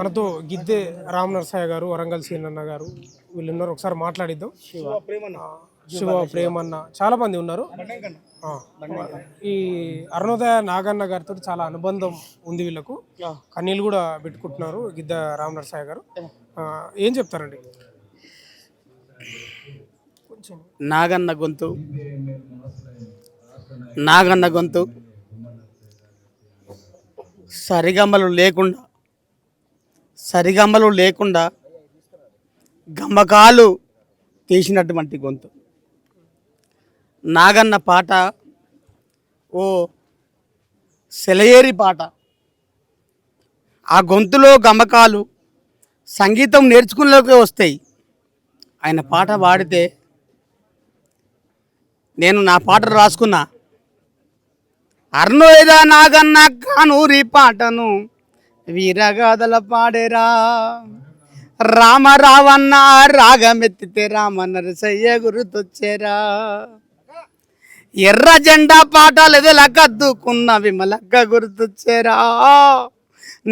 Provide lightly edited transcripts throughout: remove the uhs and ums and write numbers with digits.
మనతో గిద్దె రామ్ నరసయ్య గారు, వరంగల్ సీనన్న గారు వీళ్ళున్నారు. ఒకసారి మాట్లాడిద్దాం. శివ ప్రేమన్న చాలా మంది ఉన్నారు. ఈ అరుణోదయ నాగన్న గారితో చాలా అనుబంధం ఉంది వీళ్ళకు. కన్నీళ్ళు కూడా పెట్టుకుంటున్నారు గిద్దె రామ్ నరసయ్య గారు. ఏం చెప్తారండి? నాగన్న గొంతు నాగన్న గొంతు సరిగమ్మలు లేకుండా గమ్మకాలు తీసినటువంటి గొంతు. నాగన్న పాట ఓ సెలయేరి పాట. ఆ గొంతులో గమ్మకాలు సంగీతం నేర్చుకునేలోకి వస్తాయి. ఆయన పాట పాడితే నేను నా పాటలు రాసుకున్నా. అరుణోదయ నాగన్న కానూరి పాటను వీరగాథల పాడేరా. రామరావన్న రాగమెత్తితే రామ నరసయ్య గుర్తొచ్చేరా. ఎర్ర జెండా పాటలు ఎదలకద్దుకున్న విమలక్క గుర్తొచ్చేరా.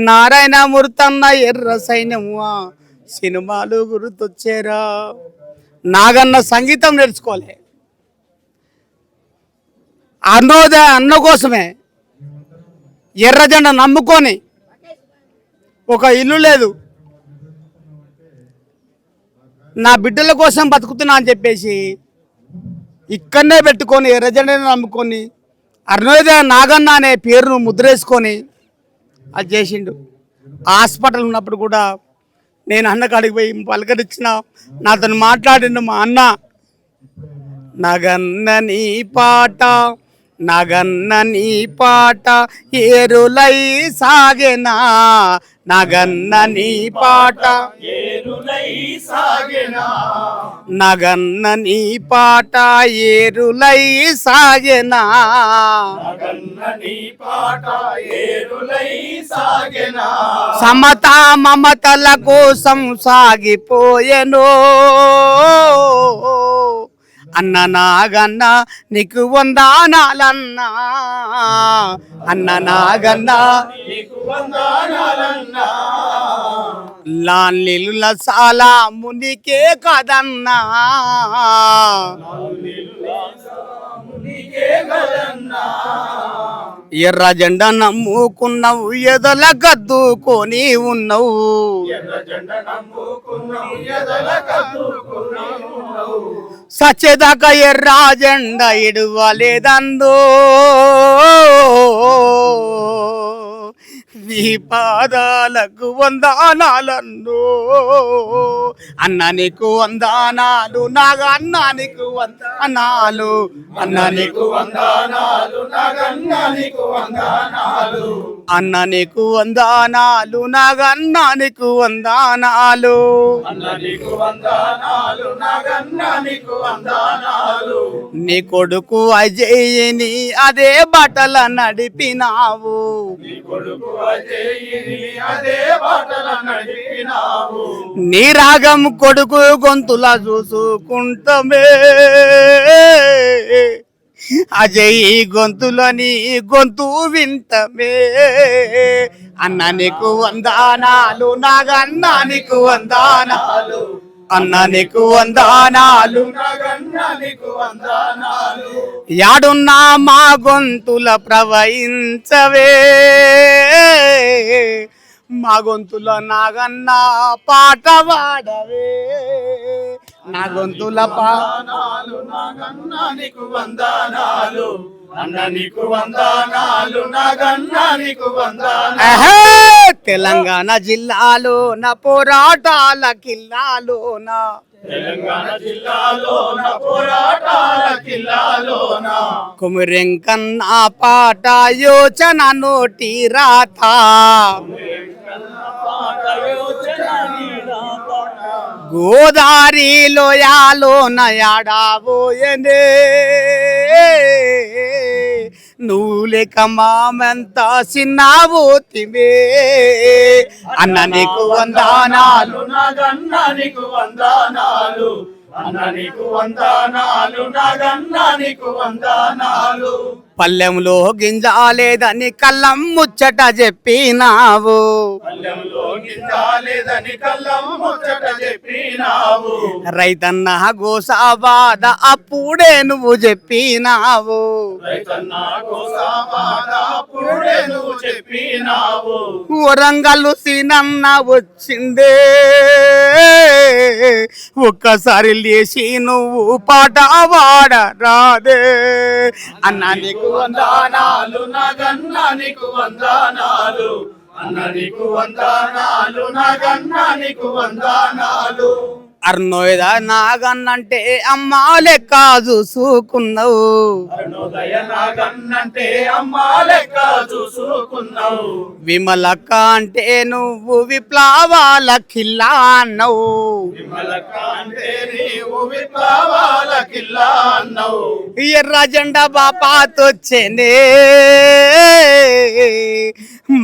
నారాయణ మూర్తన్న ఎర్ర సైన్యమా సినిమాలు గుర్తొచ్చేరా. నాగన్న సంగీతం నేర్చుకోలే. అరుణోదయ అన్న కోసమే ఎర్ర జెండా నమ్ముకొని ఒక ఇల్లు లేదు, నా బిడ్డల కోసం బతుకుతున్నా అని చెప్పేసి ఇక్కడనే పెట్టుకొని ఎర్ర జెండాని నమ్ముకొని అరుణోదయ నాగన్న అనే పేరును ముద్రేసుకొని అది చేసిండు. హాస్పిటల్ ఉన్నప్పుడు కూడా నేను అన్నకాడికి పోయి పలకరించిన, నాతో మాట్లాడిండు మా అన్న. నాగన్న నీ పాట నాగన్న నీ పాట ఏరులై సాగెనా. నాగన్న నీ పాట ఏరులై సాగెనా. నాగన్న నీ పాట ఏరులై సాగెనా. నాగన్న నీ పాట ఏరులై సాగెనా. సమతా మమతల కోసం సాగిపోయెనో. అన్న నాగన్న నీకు వందనాలన్నా. అన్న నాగన్న నీకు వందనాలన్నా. లాలిలుల సాలా మునికే కదన్నా. ఎర్ర జెండా నమ్ముకున్నావు ఎదల కద్దుకొని ఉన్నావు. సచ్చేదాకా ఎర్ర జెండా ఇడవలేదందో. నీ పాదాలకు వందనాలన్నో. అన్న నీకు వందనాలు నాగన్న నీకు వందనాలు. అన్న నీకు వందనాలు నాగన్న నీకు వందనాలు. అన్న నీకు వందనాలు నాగన్న నీకు వందనాలు. అన్న నీకు వందనాలు నాగన్న నీకు వందనాలు. నీ కొడుకు అజయ్యని అదే బట్టల నడిపినావు. నీ కొడుకు నీ రాగం కొడుకు గొంతుల చూసుకుంటమే. అజయ్ గొంతులని గొంతు వింటమే. అన్న నీకు వందనాలు నాగన్న నీకు వందనాలు. అన్న నీకు వందనాలు యాడున్నా మా గొంతుల ప్రవహించవే. మా గొంతుల నాగన్న పాట పాడవే. నా గొంతుల పానాలు నాగన్న నీకు వందనాలు. అన్న నీకు వందనాలు నాగన్న నీకు వందనాలు. తెలంగాణ జిల్లాలో నా పోరాటాల కిల్లాలోన. తెలంగాణ జిల్లాలోన పోరాటాల కిల్లాలోన. కుమరెంకన్న పాట యోచన నోటి రాత. గోదారి లోయాలోన యాడాబోయనే. నువ్వు లేక మామెంత సిన్నాబోతివే. అన్న నీకు వందనాలు నాగన్న నీకు వందనాలు. అన్న నీకు వందనాలు నాగన్న నీకు వందనాలు. పల్లెంలో గింజ లేదని కళ్ళం ముచ్చట చెప్పినావు, పల్లెంలో గింజ లేదని కళ్ళం ముచ్చట చెప్పినావు. రైతన్న గోసాబాద అప్పుడే నువ్వు చెప్పినావు, రైతన్న గోసాబాద అప్పుడే నువ్వు చెప్పినావు. వరంగల్లు సీనన్న వచ్చిందే, ఒక్కసారి లేచి నువ్వు పాట పాడ రాదే. అన్న నీకు వందనాలు నాగన్న నీకు వందనాలు. అన్న నీకు వందనాలు నాగన్న నీకు వందనాలు. అర్నోయద నాగన్నంటే అమ్మా లెక్క చూసుకున్నావు, అరుణోదయ నాగన్నంటే అమ్మా లెక్క చూసుకున్నావు. విమలక్క అంటే నువ్వు విప్లవాల కిల్లా అన్నావు, విమలక్క అంటే నీవు విప్లవాల కిల్లా అన్నావు. ఎర్ర జెండా బాపాతొచ్చేనే,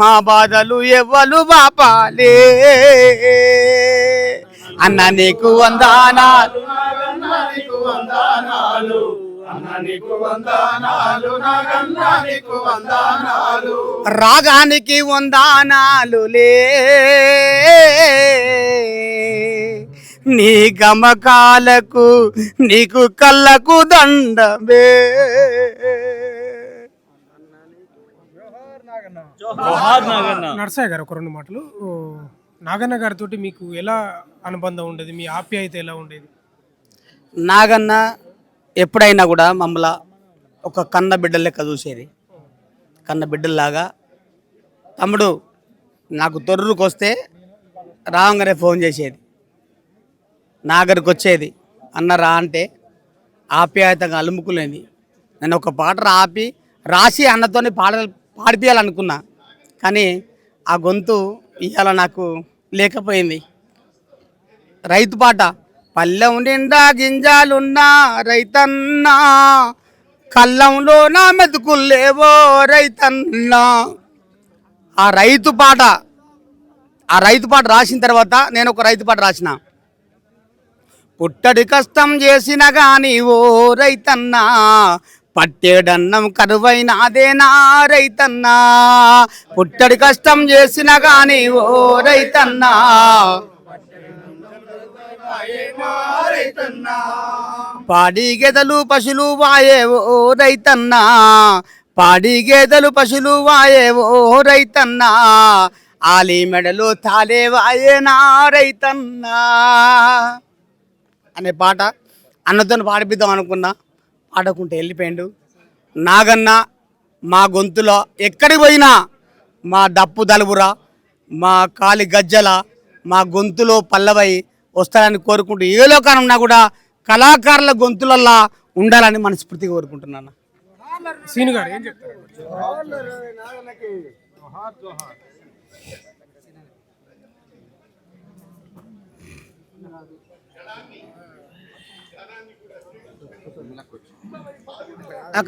మా బాధలు ఎవ్వలు బాపాలే. అన్న నీకు వందనాలు నాగన్న నీకు వందనాలు. అన్న నీకు వందనాలు నాగన్న నీకు వందనాలు. రాగానికి వందనాలులే, నీ గమకాలకు నీకు కళ్ళకు దండమే. నర్సయ్య గారు ఒక 2 మాటలు. నాగన్న గారితో మీకు ఎలా అనుబంధం ఉండేది, మీ ఆప్యాయత ఎలా ఉండేది? నాగన్న ఎప్పుడైనా కూడా మమ్మల్ని ఒక కన్న బిడ్డ లెక్క చూసేది, కన్న బిడ్డల్లాగా. తమ్ముడు నాకు తొర్రుకు వస్తే రావంగానే ఫోన్ చేసేది, నాగరికి వచ్చేది, అన్న రా అంటే ఆప్యాయతగా అలుముకునేది. నేను ఒక పాట రాసి అన్నతోని పాడిపియాలనుకున్నా, కానీ ఆ గొంతు ఇవాళ నాకు లేకపోయింది. రైతు పాట, పల్లెం నిండా గింజాలున్నా రైతన్నా, కళ్ళంలో నా మెతుకుల్లేవో రైతన్నా. ఆ రైతు పాట రాసిన తర్వాత నేను ఒక రైతు పాట రాసిన. పుట్టడి కష్టం చేసిన గాని ఓ రైతన్నా, పట్టేడన్నం కరువైనాదేనా రైతన్నా. పుట్టడి కష్టం చేసిన గాని ఓ రైతన్నా, పాడి గెదలు పశులు వాయేవో రైతన్నా, పాడి గేదెలు పశులు వాయేవో రైతన్నా, ఆలి మెడలు తాలే వాయేనా రైతన్నా అనే పాట అన్నతో పాడిపిద్దాం అనుకున్నా, పాడకుంటే వెళ్ళిపోయిండు. నాగన్న మా గొంతులో ఎక్కడికి పోయినా మా డప్పు దలుబురా, మా కాలి గజ్జల మా గొంతులో పల్లవై వస్తారని కోరుకుంటూ ఏ లోకానున్నా కూడా కళాకారుల గొంతులల్లా ఉండాలని మనస్ఫూర్తిగా కోరుకుంటున్నాను. సీను గారు ఏం చెప్తారు?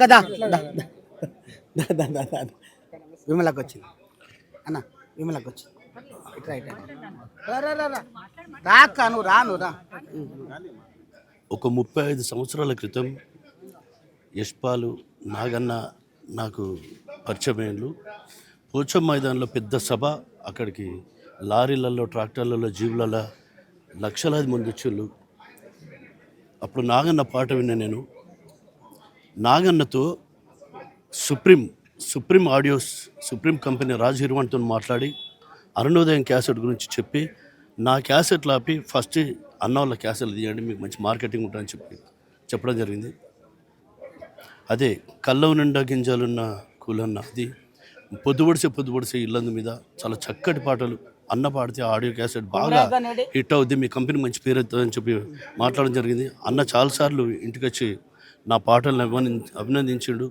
కదా విమలకు వచ్చింది అన్న, విమలకు వచ్చింది. రాక్క నువ్వు రాను రా. ఒక 35 సంవత్సరాల క్రితం యశ్పాలు నాగన్న నాకు పరిచయమైనలు. పోచం మైదానంలో పెద్ద సభ, అక్కడికి లారీలలో ట్రాక్టర్లలో జీవులలో లక్షలాది మంది వచ్చేళ్ళు. అప్పుడు నాగన్న పాట విన్నా నేను. నాగన్నతో సుప్రీం ఆడియోస్ కంపెనీ రాజ్ హిర్వాన్తో మాట్లాడి అరుణోదయం క్యాసెట్ గురించి చెప్పి, నా క్యాసెట్లు ఆపి ఫస్ట్ అన్న వాళ్ళ క్యాసెట్లు తీయండి, మీకు మంచి మార్కెటింగ్ ఉంటుందని చెప్పడం జరిగింది. అదే కళ్ళవు నిండా గింజలున్న కూలన్న, అది పొద్దుబడిసే ఇల్లందు మీద చాలా చక్కటి పాటలు అన్న పాడితే ఆడియో క్యాసెట్ బాగా హిట్ అవుద్ది, మీ కంపెనీ మంచి పేరు అవుతుందని చెప్పి మాట్లాడడం జరిగింది. అన్న చాలాసార్లు ఇంటికి వచ్చి నా పాటలను అభినందించిండు.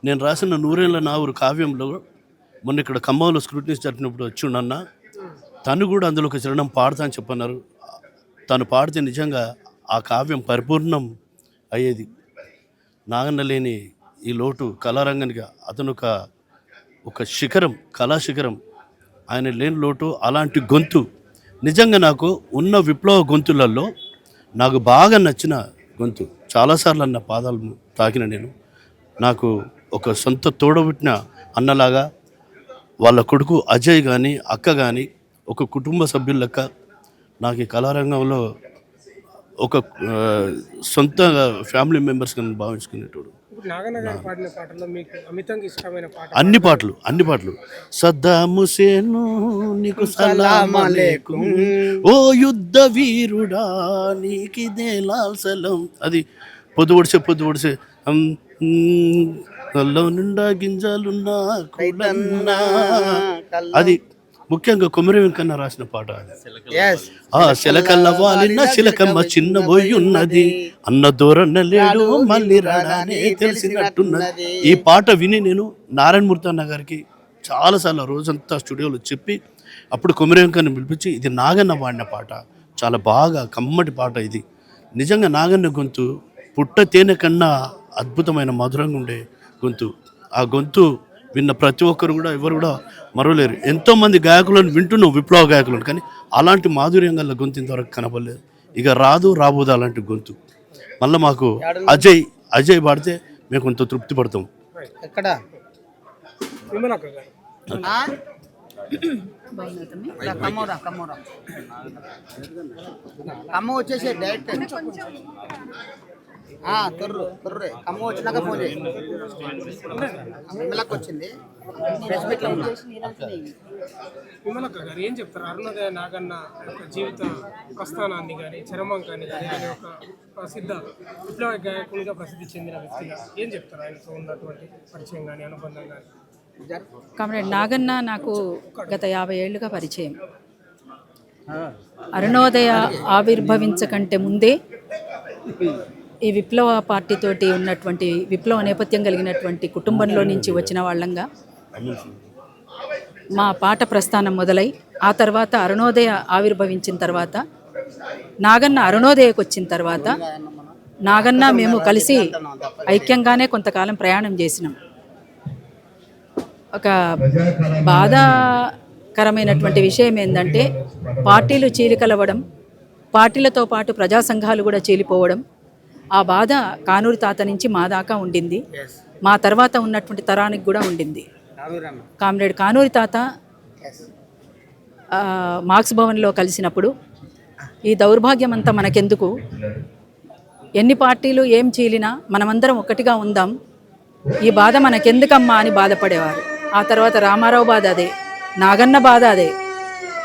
నేను రాసిన నూరేళ్ళ నా ఊరు కావ్యంలో మొన్న ఇక్కడ ఖమ్మంలో స్క్రూటినీస్ జరిపినప్పుడు వచ్చిండు అన్న. తను కూడా అందులో ఒక చరణం పాడతా అని చెప్పన్నారు. తను పాడితే నిజంగా ఆ కావ్యం పరిపూర్ణం అయ్యేది. నాగన్న లేని ఈ లోటు కళారంగానికి అతను ఒక శిఖరం, కళా శిఖరం. ఆయన లేని లోటు, అలాంటి గొంతు నిజంగా నాకు ఉన్న విప్లవ గొంతులలో నాకు బాగా నచ్చిన గొంతు. చాలాసార్లు అన్న పాదాలు తాకిన నేను, నాకు ఒక సొంత తోడబుట్టిన అన్నలాగా వాళ్ళ కొడుకు అజయ్ కానీ అక్క కానీ ఒక కుటుంబ సభ్యుల లెక్క నాకు ఈ కళారంగంలో ఒక సొంత ఫ్యామిలీ మెంబర్స్ కానీ భావించుకునేటోడు. ఇప్పుడు నాగన్న గారు పాడిన పాటల్లో మీకు అమితంగా ఇష్టమైన పాట? అన్ని పాటలు సద్దాం హుసేను నీకు సలాం అలైకుం, ఓ యుద్ధ వీరుడా నీకిదే లాల్ సలం. అది పొద్దు ఒడిసే కల్లో నిండా గింజలున్నా కులన్నా, అది ముఖ్యంగా కొమరి వెంకన్న రాసిన పాట. ఆ శిలకల్ల వాలిన శిలకమ్మ చిన్న పోయి ఉన్నది, అన్న దూరన్న లేడు మళ్ళీ రాడానే తెలిసినట్టున్నది. ఈ పాట విని నేను నారాయణమూర్తి అన్న గారికి చాలాసార్లు రోజంతా స్టూడియోలో చెప్పి, అప్పుడు కొమరి వెంకన్న పిలిపించి ఇది నాగన్న పాడిన పాట, చాలా బాగా కమ్మటి పాట ఇది. నిజంగా నాగన్న గొంతు పుట్ట తేనె కన్నా అద్భుతమైన మధురంగా ఉండే గొంతు. ఆ గొంతు విన్న ప్రతి ఒక్కరు కూడా ఎవరు కూడా మరవలేరు. ఎంతోమంది గాయకులను వింటున్నాం, విప్లవ గాయకులను, కానీ అలాంటి మాధుర్యం గల గొంతు ఇంతవరకు కనపడలేదు. ఇక రాబోదు అలాంటి గొంతు. మళ్ళీ మాకు అజయ్ పాడితే మేము కొంత తృప్తి పడతాం. ఎక్కడ విమలక్క గారు కమ్మ వచ్చేసి డైరెక్ట్ కుర్రే కమ్మ వచ్చినాక ఫోన్ చేసి వచ్చింది. విమలక్క గారు ఏం చెప్తారు? అరుణోదయ నాగన్న యొక్క జీవిత ప్రస్థానాన్ని కానీ చరమాంకాన్ని కానీ ఆయన ఒక ప్రసిద్ధ విప్లవ గాయకునిగా ప్రసిద్ధి చెందిన వ్యక్తిగా ఏం చెప్తారు? ఆయనతో ఉన్నటువంటి పరిచయం కానీ అనుబంధం కానీ. కామ్రేడ్ నాగన్న నాకు గత 50 ఏళ్ళుగా పరిచయం. అరుణోదయ ఆవిర్భవించకంటే ముందే ఈ విప్లవ పార్టీతోటి ఉన్నటువంటి విప్లవ నేపథ్యం కలిగినటువంటి కుటుంబంలో నుంచి వచ్చిన వాళ్ళంగా మా పాట ప్రస్థానం మొదలై, ఆ తర్వాత అరుణోదయ ఆవిర్భవించిన తర్వాత, నాగన్న అరుణోదయకు వచ్చిన తర్వాత నాగన్న మేము కలిసి ఐక్యంగానే కొంతకాలం ప్రయాణం చేసినాం. ఒక బాధాకరమైనటువంటి విషయం ఏంటంటే, పార్టీలు చీలికలవ్వడం, పార్టీలతో పాటు ప్రజా సంఘాలు కూడా చీలిపోవడం. ఆ బాధ కానూరి తాత నుంచి మా దాకా ఉండింది, మా తర్వాత ఉన్నటువంటి తరానికి కూడా ఉండింది. కామ్రేడ్ కానూరి తాత మార్క్స్ భవన్లో కలిసినప్పుడు, ఈ దౌర్భాగ్యం అంతా మనకెందుకు, ఎన్ని పార్టీలు ఏం చీలినా మనమందరం ఒక్కటిగా ఉందాం, ఈ బాధ మనకెందుకమ్మా అని బాధపడేవారు. ఆ తర్వాత రామారావు బాధ అదే, నాగన్న బాధ అదే,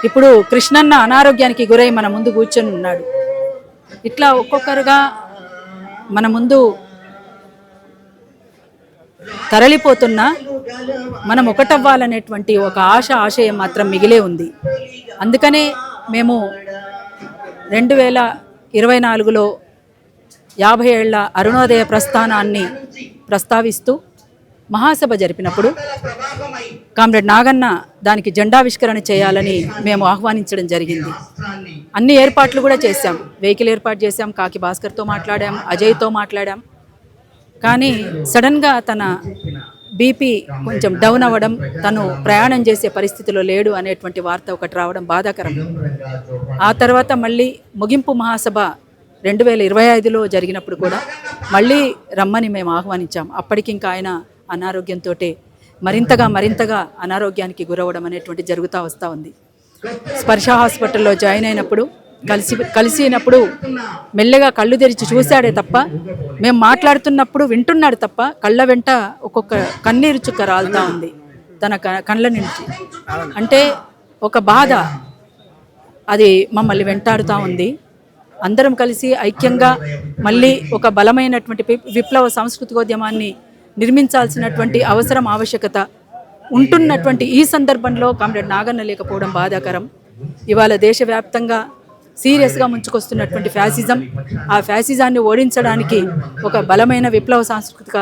ఇప్పుడు కృష్ణన్న అనారోగ్యానికి గురై మన ముందు కూర్చొని ఉన్నాడు. ఇట్లా ఒక్కొక్కరుగా మన ముందు తరలిపోతున్నా మనం ఒకటవ్వాలనేటువంటి ఒక ఆశయం మాత్రం మిగిలే ఉంది. అందుకనే మేము 2024లో 50 ఏళ్ల అరుణోదయ ప్రస్థానాన్ని ప్రస్తావిస్తూ మహాసభ జరిపినప్పుడు కామ్రేడ్ నాగన్న దానికి జెండావిష్కరణ చేయాలని మేము ఆహ్వానించడం జరిగింది. అన్ని ఏర్పాట్లు కూడా చేశాం, వెహికల్ ఏర్పాటు చేశాం, కాకి భాస్కర్తో మాట్లాడాం, అజయ్తో మాట్లాడాం. కానీ సడన్గా తన బీపీ కొంచెం డౌన్ అవ్వడం, తను ప్రయాణం చేసే పరిస్థితిలో లేడు అనేటువంటి వార్త ఒకటి రావడం బాధాకరం. ఆ తర్వాత మళ్ళీ ముగింపు మహాసభ 2025లో జరిగినప్పుడు కూడా మళ్ళీ రమ్మని మేము ఆహ్వానించాం. అప్పటికి ఇంకా ఆయన అనారోగ్యంతో మరింతగా అనారోగ్యానికి గురవడం అనేటువంటి జరుగుతూ వస్తూ ఉంది. స్పర్శ హాస్పిటల్లో జాయిన్ అయినప్పుడు కలిసినప్పుడు మెల్లగా కళ్ళు తెరిచి చూశాడే తప్ప, మేము మాట్లాడుతున్నప్పుడు వింటున్నాడు తప్ప, కళ్ళ వెంట ఒక్కొక్క కన్నీరు చుక్క రాలుతూ ఉంది తన కళ్ళ నుంచి. అంటే ఒక బాధ అది మమ్మల్ని వెంటాడుతూ ఉంది. అందరం కలిసి ఐక్యంగా మళ్ళీ ఒక బలమైనటువంటి విప్లవ సాంస్కృతికోద్యమాన్ని నిర్మించాల్సినటువంటి అవసరం, ఆవశ్యకత ఉంటున్నటువంటి ఈ సందర్భంలో కామ్రేడ్ నాగన్న లేకపోవడం బాధాకరం. ఇవాళ దేశవ్యాప్తంగా సీరియస్గా ముంచుకొస్తున్నటువంటి ఫ్యాసిజం, ఆ ఫ్యాసిజాన్ని ఓడించడానికి ఒక బలమైన విప్లవ సాంస్కృతిక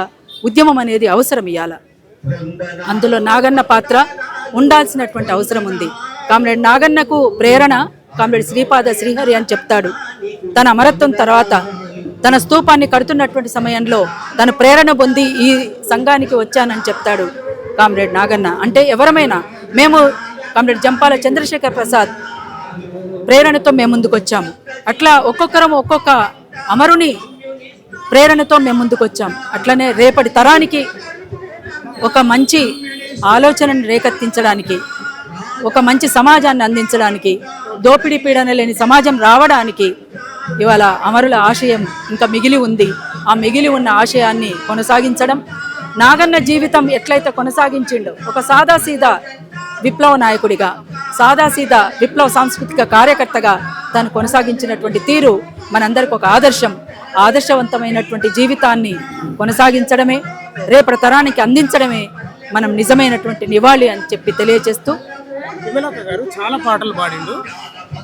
ఉద్యమం అనేది అవసరం. ఇవాళ అందులో నాగన్న పాత్ర ఉండాల్సినటువంటి అవసరం ఉంది. కామ్రేడ్ నాగన్నకు ప్రేరణ కామ్రేడ్ శ్రీపాద శ్రీహరి అని చెప్తాడు. తన అమరత్వం తర్వాత తన స్తూపాన్ని కడుతున్నటువంటి సమయంలో తన ప్రేరణ పొంది ఈ సంఘానికి వచ్చానని చెప్తాడు కామ్రేడ్ నాగన్న. అంటే ఎవరమైనా, మేము కామ్రేడ్ జంపాల చంద్రశేఖర్ ప్రసాద్ ప్రేరణతో మేము ముందుకు వచ్చాము. అట్లా ఒక్కొక్కరం ఒక్కొక్క అమరుని ప్రేరణతో మేము ముందుకు వచ్చాము. అట్లనే రేపటి తరానికి ఒక మంచి ఆలోచనను రేకెత్తించడానికి, ఒక మంచి సమాజాన్ని అందించడానికి, దోపిడీ పీడన లేని సమాజం రావడానికి ఇవాళ అమరుల ఆశయం ఇంకా మిగిలి ఉంది. ఆ మిగిలి ఉన్న ఆశయాన్ని కొనసాగించడం, నాగన్న జీవితం ఎట్లయితే కొనసాగించిండో ఒక సాదాసీదా విప్లవ నాయకుడిగా, సాదాసీదా విప్లవ సాంస్కృతిక కార్యకర్తగా తను కొనసాగించినటువంటి తీరు మనందరికి ఒక ఆదర్శవంతమైనటువంటి జీవితాన్ని కొనసాగించడమే, రేపటి తరానికి అందించడమే మనం నిజమైనటువంటి నివాళి అని చెప్పి తెలియజేస్తూ, విమలక్క గారు చాలా పాటలు పాడిండు.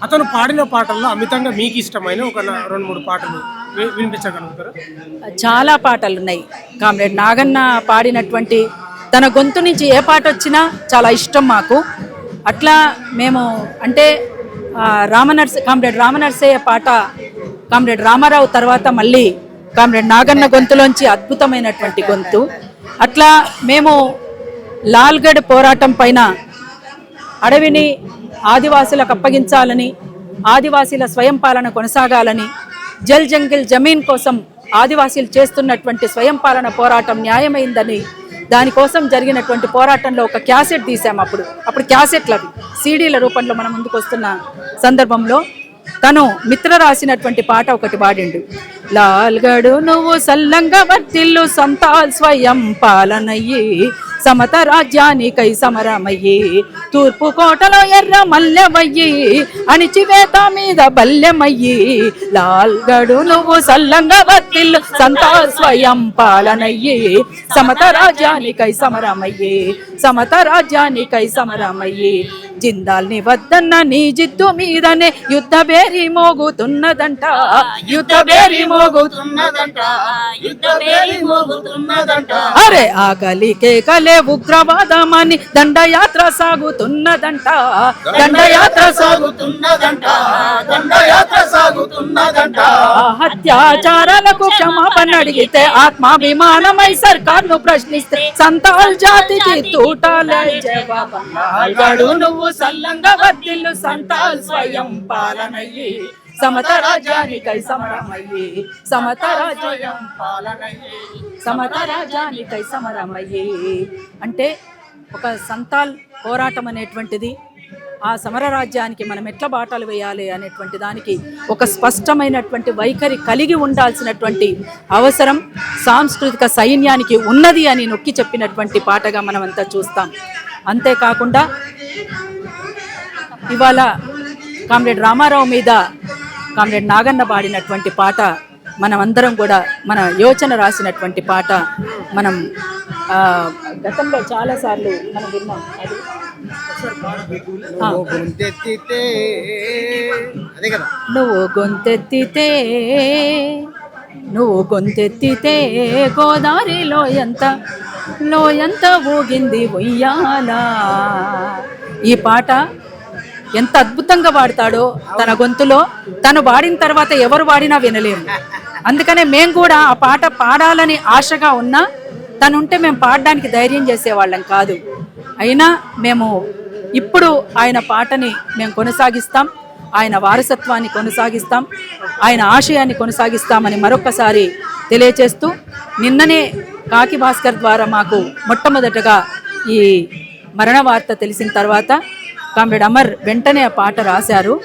అతను పాడిన పాటల్లో అమితంగా మీకు ఇష్టమైన ఒక 2-3 పాటలు వినిపించగలుగుతారా? చాలా పాటలు ఉన్నాయి. కామ్రేడ్ నాగన్న పాడినటువంటి తన గొంతు నుంచి ఏ పాట వచ్చినా చాలా ఇష్టం మాకు. అట్లా మేము అంటే కామ్రేడ్ రామనర్సయ్య పాట కామ్రేడ్ రామారావు తర్వాత మళ్ళీ కామ్రేడ్ నాగన్న గొంతులోంచి అద్భుతమైనటువంటి గొంతు. అట్లా మేము లాల్గఢ్ పోరాటం పైన అడవిని ఆదివాసులకు అప్పగించాలని, ఆదివాసీల స్వయం పాలన కొనసాగాలని, జల్ జంగిల్ జమీన్ కోసం ఆదివాసీలు చేస్తున్నటువంటి స్వయం పాలన పోరాటం న్యాయమైందని, దానికోసం జరిగినటువంటి పోరాటంలో ఒక క్యాసెట్ తీసాము. అప్పుడు క్యాసెట్లు అవి సీడీల రూపంలో మన ముందుకు వస్తున్న సందర్భంలో తను మిత్ర రాసినటువంటి పాట ఒకటి పాడిండు. లాల్గడు నువ్వు సల్లంగా వర్తిల్లు, సంతాల్ స్వయం పాలనయ్యి, సమత రాజ్యానికై సమరమయ్యి, తూర్పు కోటలో ఎర్ర మల్లెమయ్యి, అణిచివేత మీద బల్లెమయ్యి, లాల్గడు నువ్వు సల్లంగా వర్తిల్లు, సంతాల్ స్వయం పాలనయ్యి, సమత రాజ్యానికై సమరమయ్యి, సమత రాజ్యానికై సమరమయ్యి, జిందాల్ని వద్దన్న నీ జిద్దు మీదనే యుద్ధ బేరి మోగుతున్నదంట, యుద్ధ బేరి మోగుతున్నదంట, యుద్ధ బేరి మోగుతున్నదంట, అరే ఆకలి కేకలే ఉగ్రవాదమని దండయాత్ర సాగుతున్నదంట, దండయాత్ర సాగుతున్నదంట, దండయాత్ర సాగుతున్నదంట, హత్యాచారాలకు క్షమాపణ అడిగితే ఆత్మాభిమానమై సర్కార్ను ప్రశ్నిస్తే సంతాల్ జాతికి తూటాలే జవాబు, నువ్వు సల్లంగా వర్తిల్లు, సంతాల్ స్వయం పాలనయ్యి, సమత రాజ్యానికై సమరమయ్యి, సమత రాజ్యం పాలనయ్యి, సమత రాజ్యానికై సమరమయ్యి. అంటే ఒక సంతాల్ పోరాటం అనేటువంటిది, ఆ సమర రాజ్యానికి మనం ఎట్లా బాటలు వేయాలి అనేటువంటి దానికి ఒక స్పష్టమైనటువంటి వైఖరి కలిగి ఉండాల్సినటువంటి అవసరం సాంస్కృతిక సైన్యానికి ఉన్నది అని నొక్కి చెప్పినటువంటి పాటగా మనం అంతా చూస్తాం. అంతేకాకుండా ఇవాళ కామ్రేడ్ రామారావు మీద కామ్రేడ్ నాగన్న పాడినటువంటి పాట, మనం అందరం కూడా మన యోచన రాసినటువంటి పాట మనం గతంలో చాలాసార్లు మనం విన్నాం. అది నువ్వు గొంతెత్తితే, నువ్వు గొంతెత్తితే గోదావరిలో ఎంత ఊగింది ఉయ్యాలా. ఈ పాట ఎంత అద్భుతంగా పాడతాడో తన గొంతులో. తను పాడిన తర్వాత ఎవరు పాడినా వినలేము. అందుకనే మేము కూడా ఆ పాట పాడాలని ఆశగా ఉన్నా తనుంటే మేము పాడడానికి ధైర్యం చేసేవాళ్ళం కాదు. అయినా మేము ఇప్పుడు ఆయన పాటని మేము కొనసాగిస్తాం, ఆయన వారసత్వాన్ని కొనసాగిస్తాం, ఆయన ఆశయాన్ని కొనసాగిస్తామని మరొకసారి తెలియచేస్తూ, నిన్ననే కాకి భాస్కర్ ద్వారా మాకు మొట్టమొదటగా ఈ మరణ వార్త తెలిసిన తర్వాత కామ్రేడ్ అమర్ వెంటనే ఆ పాట రాశారు.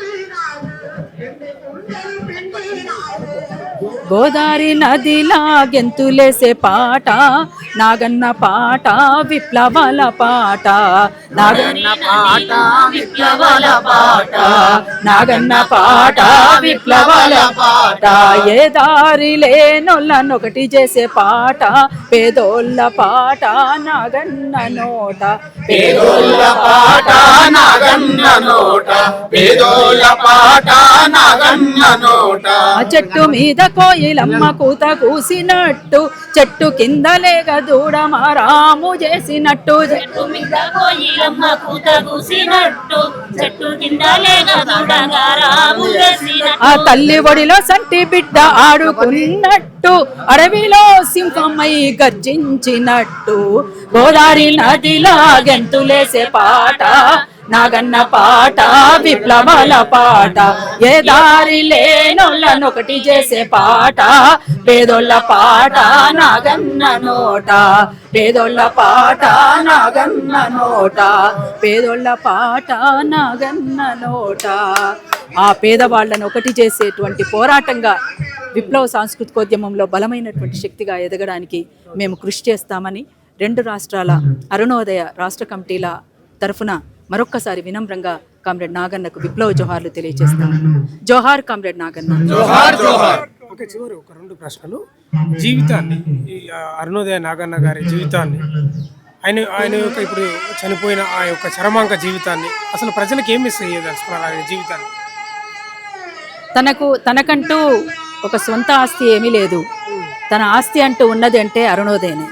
గోదావరి నదిలా గెంతులేసే పాట నాగన్న పాట, విప్లవాల పాట, నాగన్న పాట విప్లవాల పాట, నాగన్న పాట విప్లవాల పాట, ఏ దారి లేనొల్లనొకటి చేసే పాట, పేదోళ్ళ పాట నాగన్న నోట, పేదోళ్ళ పాట నాగన్న నోట, పేదోళ్ళ పాట నాగన్న నోట, చెట్టు మీద కోయిలమ్మ కూత కూసినట్టు, చెట్టు కింద లేక దూడమారాము చేసినట్టు, చెట్టు మీద కోయిలమ్మ కూత కూసినట్టు, చెట్టు కింద లేక దూడమారాము చేసినట్టు, ఆ తల్లి ఒడిలో సంటి బిడ్డ ఆడుకున్నట్టు, అడవిలో సింహమై గర్జించినట్టు, గోదావరి నదిలా గెంతులేసే పాట నాగన్న పాట విప్లవాల పాట, ఏ దారి లేనోళ్ళను ఒకటి చేసే పాట, పేదోళ్ళ పాట నాగన్న నోట, పేదోళ్ళ పాట నాగన్న నోట, పేదోళ్ళ పాట నాగన్న నోట. ఆ పేదవాళ్లను ఒకటి చేసేటువంటి పోరాటంగా విప్లవ సాంస్కృతికోద్యమంలో బలమైనటువంటి శక్తిగా ఎదగడానికి మేము కృషి చేస్తామని 2 రాష్ట్రాల అరుణోదయ రాష్ట్ర కమిటీల తరఫున మరొక్కసారి వినమ్రంగా కామ్రేడ్ నాగన్నకు విప్లవ జోహార్లు తెలియజేస్తాను. జోహార్ కామ్రేడ్ నాగన్న. ఓకే, చివరి ఒక 2 ప్రశ్నలు. జీవితాన్ని, ఈ అరుణోదయ నాగన్న గారి జీవితాన్ని, ఆయన యొక్క ఇప్పుడు చనిపోయిన ఆ యొక్క చరమాంక జీవితాన్ని అసలు ప్రజలకు ఏం మిస్ అయ్యేదలుచుకున్నారు ఆయన జీవితాన్ని? తనకంటూ ఒక సొంత ఆస్తి ఏమీ లేదు. తన ఆస్తి అంటూ ఉన్నది అంటే అరుణోదయనే.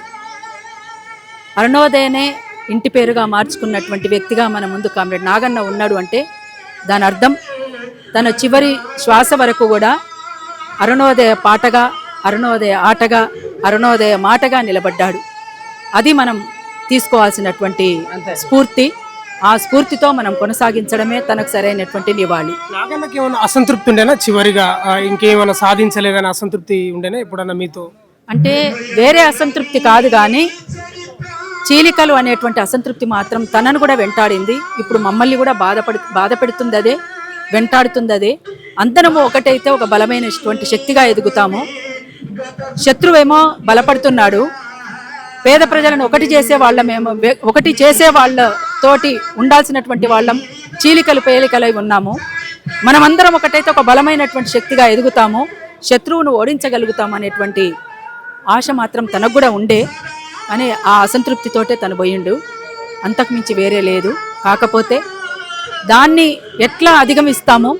అరుణోదయనే ఇంటి పేరుగా మార్చుకున్నటువంటి వ్యక్తిగా మన ముందు కామ్రేడ్ నాగన్న ఉన్నాడు అంటే దాని అర్థం తన చివరి శ్వాస వరకు కూడా అరుణోదయ పాటగా, అరుణోదయ ఆటగా, అరుణోదయ మాటగా నిలబడ్డాడు. అది మనం తీసుకోవాల్సినటువంటి స్ఫూర్తి. ఆ స్ఫూర్తితో మనం కొనసాగించడమే తనకు సరైనటువంటి నివాళి. నాగన్నకి ఏమైనా అసంతృప్తి ఉండేనా చివరిగా? ఇంకేమైనా సాధించలేదని అసంతృప్తి ఉండేనా ఎప్పుడన్నా మీతో? అంటే వేరే అసంతృప్తి కాదు, కానీ చీలికలు అనేటువంటి అసంతృప్తి మాత్రం తనను కూడా వెంటాడింది. ఇప్పుడు మమ్మల్ని కూడా బాధ పెడుతుంది అదే, వెంటాడుతుంది అదే. అందరము ఒకటైతే ఒక బలమైనటువంటి శక్తిగా ఎదుగుతాము. శత్రువేమో బలపడుతున్నాడు, పేద ప్రజలను ఒకటి చేసే వాళ్ళమేమో, ఒకటి చేసే వాళ్ళతోటి ఉండాల్సినటువంటి వాళ్ళం చీలికలు పేలికలై ఉన్నాము. మనమందరం ఒకటైతే ఒక బలమైనటువంటి శక్తిగా ఎదుగుతాము, శత్రువును ఓడించగలుగుతాము అనేటువంటి ఆశ మాత్రం తనకు కూడా ఉండే అనే ఆ అసంతృప్తితోటే తను పోయిండు. అంతకుమించి వేరే లేదు. కాకపోతే దాన్ని ఎట్లా అధిగమిస్తామో,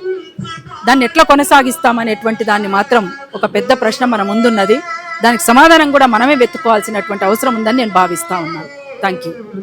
దాన్ని ఎట్లా కొనసాగిస్తామనేటువంటి దాన్ని మాత్రం ఒక పెద్ద ప్రశ్న మన ముందున్నది. దానికి సమాధానం కూడా మనమే వెతుక్కోవాల్సినటువంటి అవసరం ఉందని నేను భావిస్తా ఉన్నాను. Thank you.